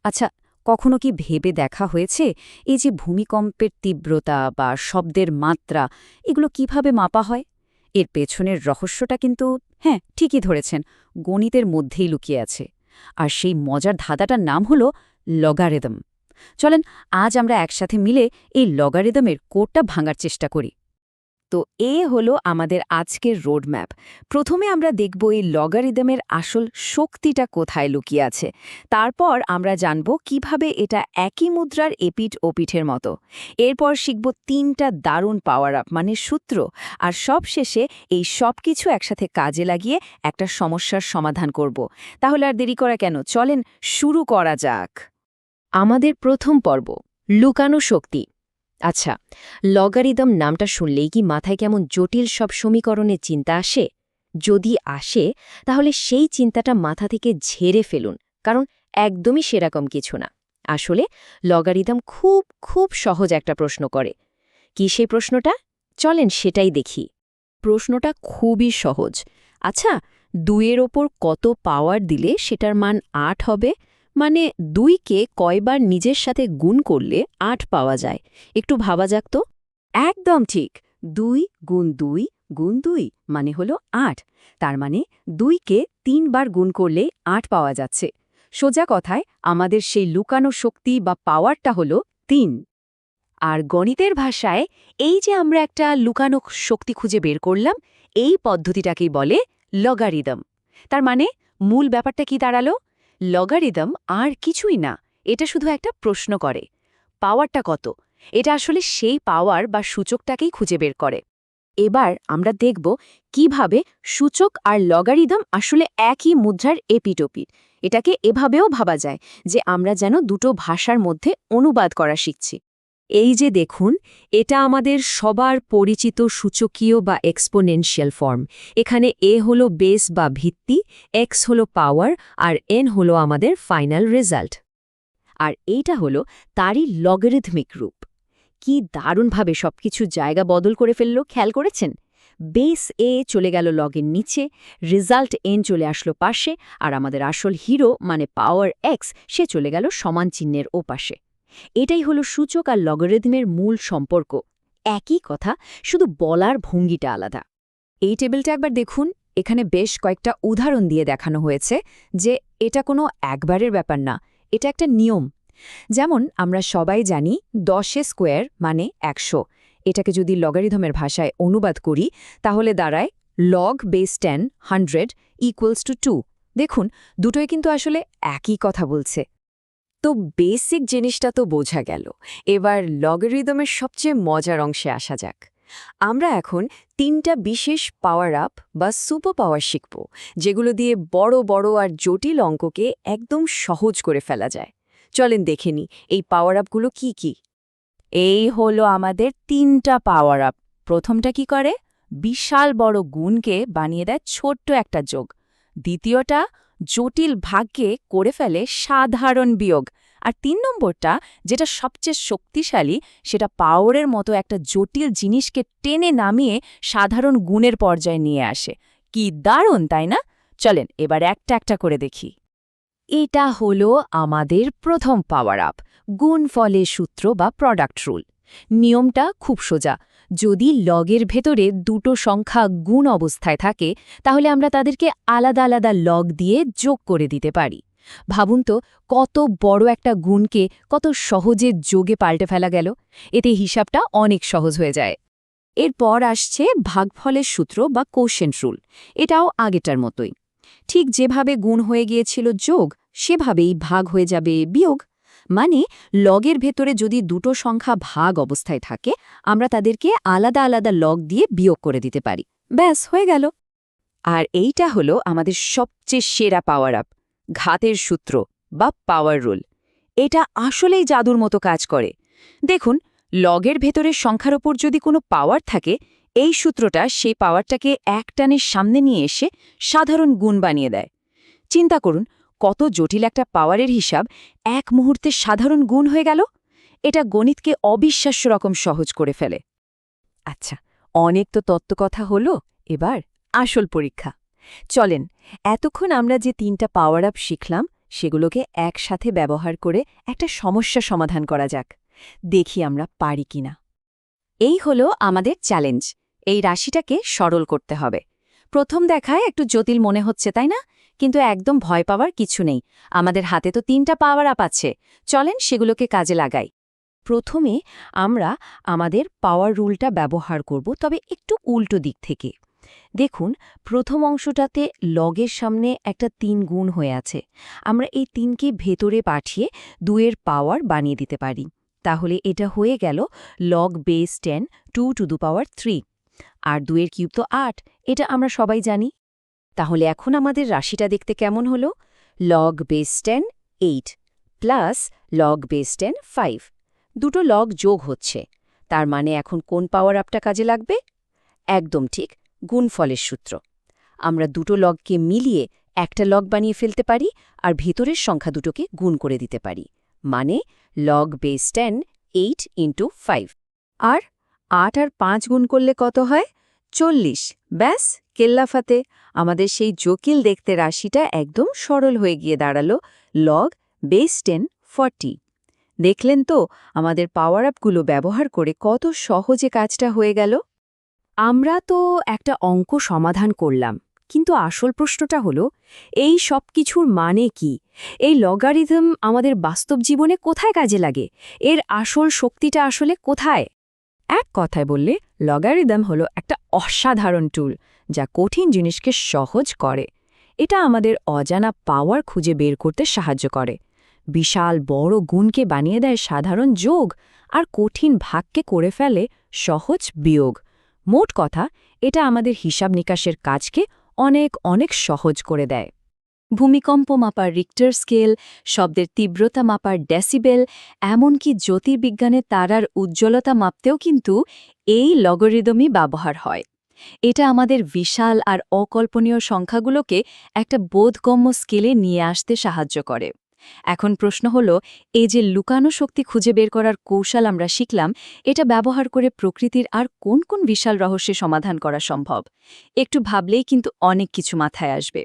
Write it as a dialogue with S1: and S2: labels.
S1: আচ্ছা, কখনো কি ভেবে দেখা হয়েছে এই যে ভূমিকম্পের তীব্রতা বা শব্দের মাত্রা এগুলো কিভাবে মাপা হয়? এর পেছনের রহস্যটা কিন্তু হ্যাঁ, ঠিকই ধরেছেন, গণিতের মধ্যেই লুকিয়ে আছে। আর সেই মজার ধাঁধাটার নাম হলো লগারিদম। চলেন আজ আমরা একসাথে মিলে এই লগারিদমের কোডটা ভাঙার চেষ্টা করি। তো হলো আমাদের আজকের রোডম্যাপ। প্রথমে আমরা দেখব এই লগারিদমের আসল শক্তিটা কোথায় লুকিয়ে আছে। তারপর আমরা জানব কিভাবে এটা একই মুদ্রার এপিঠ ওপিঠের মতো। এরপর শিখব ৩টা দারুণ পাওয়ার আপ মানে সূত্র। আর সবশেষে এই সব কিছু একসাথে কাজে লাগিয়ে একটা সমস্যার সমাধান করব। তাহলে আর দেরি করা কেন, চলেন শুরু করা যাক। আমাদের প্রথম পর্ব, লুকানো শক্তি। আচ্ছা, লগারিদম নামটা শুনলেই কি মাথায় কেমন জটিল সব সমীকরণের চিন্তা আসে? যদি আসে, তাহলে সেই চিন্তাটা মাথা থেকে ঝেড়ে ফেলুন, কারণ একদমই সেরকম কিছু না। আসলে লগারিদম খুব খুব সহজ একটা প্রশ্ন করে। কি সেই প্রশ্নটা? চলেন সেটাই দেখি। প্রশ্নটা খুবই সহজ। আচ্ছা, ২-এর ওপর কত পাওয়ার দিলে সেটার মান ৮ হবে? মানে ২কে কয়বার নিজের সাথে গুণ করলে ৮ পাওয়া যায়? একটু ভাবা যাক তো। একদম ঠিক। ২ গুণ ২ গুণ ২ মানে হলো ৮। তার মানে ২কে ৩ বার গুণ করলে ৮ পাওয়া যাচ্ছে। সোজা কথায় আমাদের সেই লুকানো শক্তি বা পাওয়ারটা হলো ৩। আর গণিতের ভাষায় এই যে আমরা একটা লুকানো শক্তি খুঁজে বের করলাম, এই পদ্ধতিটাকেই বলে লগারিদম। তার মানে মূল ব্যাপারটা কি দাঁড়ালো? লগারিদম আর কিছুই না, এটা শুধু একটা প্রশ্ন করে পাওয়ারটা কত। এটা আসলে সেই পাওয়ার বা সূচকটাকেই খুঁজে বের করে। এবার আমরা দেখব কিভাবে সূচক আর লগারিদম আসলে একই মুদ্রার এপিটোপিট। এটাকে এভাবেও ভাবা যায় যে আমরা যেন দুটো ভাষার মধ্যে অনুবাদ করা শিখছি। এই যে দেখুন, এটা আমাদের সবার পরিচিত সূচকীয় বা এক্সপোনেনশিয়াল ফর্ম। এখানে হলো বেস বা ভিত্তি, এক্স হলো পাওয়ার, আর এন হলো আমাদের ফাইনাল রেজাল্ট। আর এইটা হলো তারই লগারিদমিক রূপ। কি দারুণভাবে সবকিছু জায়গা বদল করে ফেলল, খেয়াল করেছেন? বেস চলে গেল লগের নিচে, রেজাল্ট এন চলে আসলো পাশে, আর আমাদের আসল হিরো মানে পাওয়ার এক্স সে চলে গেল সমান চিহ্নের ওপাশে। এটাই হলো সূচক আর লগারিদমের মূল সম্পর্ক। একই কথা, শুধু বলার ভঙ্গিটা আলাদা। এই টেবিলটা একবার দেখুন, এখানে বেশ কয়েকটা উদাহরণ দিয়ে দেখানো হয়েছে যে এটা কোনো একবারের ব্যাপার না, এটা একটা নিয়ম। যেমন আমরা সবাই জানি 10 স্কোয়ার মানে 100। এটাকে যদি লগারিদমের ভাষায় অনুবাদ করি তাহলে দাঁড়ায় লগ বেস 10 100 ইকুয়ালস টু 2। দেখুন, দুটোই কিন্তু আসলে একই কথা বলছে। তো বেসিক জিনিসটা তো বোঝা গেল। এবার লগারিদমের সবচেয়ে মজার অংশে আসা যাক। আমরা এখন ৩টা বিশেষ পাওয়ার আপ বা সুপার পাওয়ার শিখব, যেগুলো দিয়ে বড় বড় আর জটিল অঙ্ককে একদম সহজ করে ফেলা যায়। চলেন দেখে নিই এই পাওয়ার আপগুলো কি কি। এই হলো আমাদের ৩টা পাওয়ার আপ। প্রথমটা কি করে? বিশাল বড় গুণকে বানিয়ে দেয় ছোট্ট একটা যোগ। দ্বিতীয়টা জটিল ভাগকে করে ফেলে সাধারণ বিয়োগ। আর ৩ নম্বরটা, যেটা সবচেয়ে শক্তিশালী, সেটা পাওয়ারের মতো একটা জটিল জিনিসকে টেনে নামিয়ে সাধারণ গুণের পর্যায়ে নিয়ে আসে। কি দারুণ, তাই না? চলেন এবার একটা একটা করে দেখি। এটা হলো আমাদের প্রথম পাওয়ার আপ, গুণফলের সূত্র বা প্রোডাক্ট রুল। নিয়মটা খুব সোজা। যদি লগের ভেতরে দুটো সংখ্যা গুণ অবস্থায় থাকে, তাহলে আমরা তাদেরকে আলাদা আলাদা লগ দিয়ে যোগ করে দিতে পারি। ভাবুন তো, কত বড় একটা গুণকে কত সহজে যোগে পাল্টে ফেলা গেল। এতে হিসাবটা অনেক সহজ হয়ে যায়। এরপর আসছে ভাগফলের সূত্র বা কোশেন্ট রুল। এটাও আগেটার মতোই। ঠিক যেভাবে গুণ হয়ে গিয়েছিল যোগ, সেভাবেই ভাগ হয়ে যাবে বিয়োগ। মানে লগের ভেতরে যদি দুটো সংখ্যা ভাগ অবস্থায় থাকে, আমরা তাদেরকে আলাদা আলাদা লগ দিয়ে বিয়োগ করে দিতে পারি। ব্যাস, হয়ে গেল। আর এইটা হলো আমাদের সবচেয়ে সেরা পাওয়ার আপ, ঘাতের সূত্র বা পাওয়ার রুল। এটা আসলেই জাদুর মতো কাজ করে। দেখুন, লগের ভেতরের সংখ্যার ওপর যদি কোনো পাওয়ার থাকে, এই সূত্রটা সেই পাওয়ারটাকে একটানের সামনে নিয়ে এসে সাধারণ গুণ বানিয়ে দেয়। চিন্তা করুন, কত জটিল একটা পাওয়ারের হিসাব এক মুহূর্তে সাধারণ গুণ হয়ে গেল। এটা গণিতকে অবিশ্বাস্য রকম সহজ করে ফেলে। আচ্ছা, অনেক তো তত্ত্বকথা হলো, এবার আসল পরীক্ষা। চলেন, এতক্ষণ আমরা যে 3টা পাওয়ার আপ শিখলাম,
S2: সেগুলোকে একসাথে ব্যবহার করে একটা সমস্যা সমাধান করা যাক। দেখি আমরা পারি কিনা।
S1: এই হলো আমাদের চ্যালেঞ্জ। এই রাশিটাকে সরল করতে হবে। প্রথম দেখায় একটু জটিল মনে হচ্ছে, তাই না? কিন্তু একদম ভয় পাওয়ার কিছু নেই। আমাদের হাতে তো 3টা পাওয়ার আপ আছে। চলেন সেগুলোকে কাজে লাগাই।
S2: প্রথমে আমরা আমাদের পাওয়ার রুলটা ব্যবহার করব, তবে একটু উল্টো দিক থেকে। দেখুন, প্রথম অংশটাতে লগের সামনে একটা 3 গুণ হয়ে আছে। আমরা এই 3কে ভেতরে পাঠিয়ে 2 এর পাওয়ার বানিয়ে দিতে পারি। তাহলে এটা হয়ে গেল log base 10 2 to the power 3। আর 2 এর কিউব তো 8, এটা আমরা সবাই জানি।
S1: তাহলে এখন আমাদের রাশিটা দেখতে কেমন হলো? Log base 10 8 plus log base 10 5। দুটো লগ যোগ হচ্ছে। তার মানে এখন কোন পাওয়ার আপটা কাজে লাগবে? একদম ঠিক, গুণফলের সূত্র। আমরা দুটো লগকে মিলিয়ে একটা লগ বানিয়ে ফেলতে পারি আর ভেতরের সংখ্যা দুটোকে গুণ করে দিতে পারি। মানে লগ বেস 10 8 ইন্টু 5।
S2: আর 8 আর 5 গুণ করলে কত হয়? 40। ব্যাস, কেল্লাফাতে আমাদের সেই জটিল দেখতে রাশিটা একদম সরল হয়ে গিয়ে দাঁড়ালো লগ বেস 10 40। দেখলেন তো আমাদের পাওয়ার আপগুলো ব্যবহার করে কত সহজে কাজটা হয়ে গেল?
S1: আমরা তো একটা অঙ্ক সমাধান করলাম, কিন্তু আসল প্রশ্নটা হলো, এই সব কিছুর মানে কি? এই লগারিদম আমাদের বাস্তব জীবনে কোথায় কাজে লাগে? এর আসল শক্তিটা আসলে কোথায়? এক কথায় বললে, লগারিদম হলো একটা অসাধারণ টুল, যা কঠিন জিনিসকে সহজ করে। এটা আমাদের অজানা পাওয়ার খুঁজে বের করতে সাহায্য করে। বিশাল বড় গুণকে বানিয়ে দেয় সাধারণ যোগ, আর কঠিন ভাগকে করে ফেলে সহজ বিয়োগ। মোট কথা, এটা আমাদের হিসাব নিকাশের কাজকে অনেক অনেক সহজ করে দেয়। ভূমিকম্প মাপার রিক্টার স্কেল, শব্দের তীব্রতা মাপার ডেসিবেল, এমনকি জ্যোতির্বিজ্ঞানে তারার উজ্জ্বলতা মাপতেও কিন্তু এই লগারিদমই ব্যবহার হয়। এটা আমাদের বিশাল আর অকল্পনীয় সংখ্যাগুলোকে একটা বোধগম্য স্কেলে নিয়ে আসতে সাহায্য করে। এখন প্রশ্ন হলো, এই যে লুকানো শক্তি খুঁজে বের করার কৌশল আমরা শিখলাম, এটা ব্যবহার করে প্রকৃতির আর কোন কোন বিশাল রহস্যের সমাধান করা সম্ভব? একটু ভাবলেই কিন্তু অনেক কিছু মাথায় আসবে।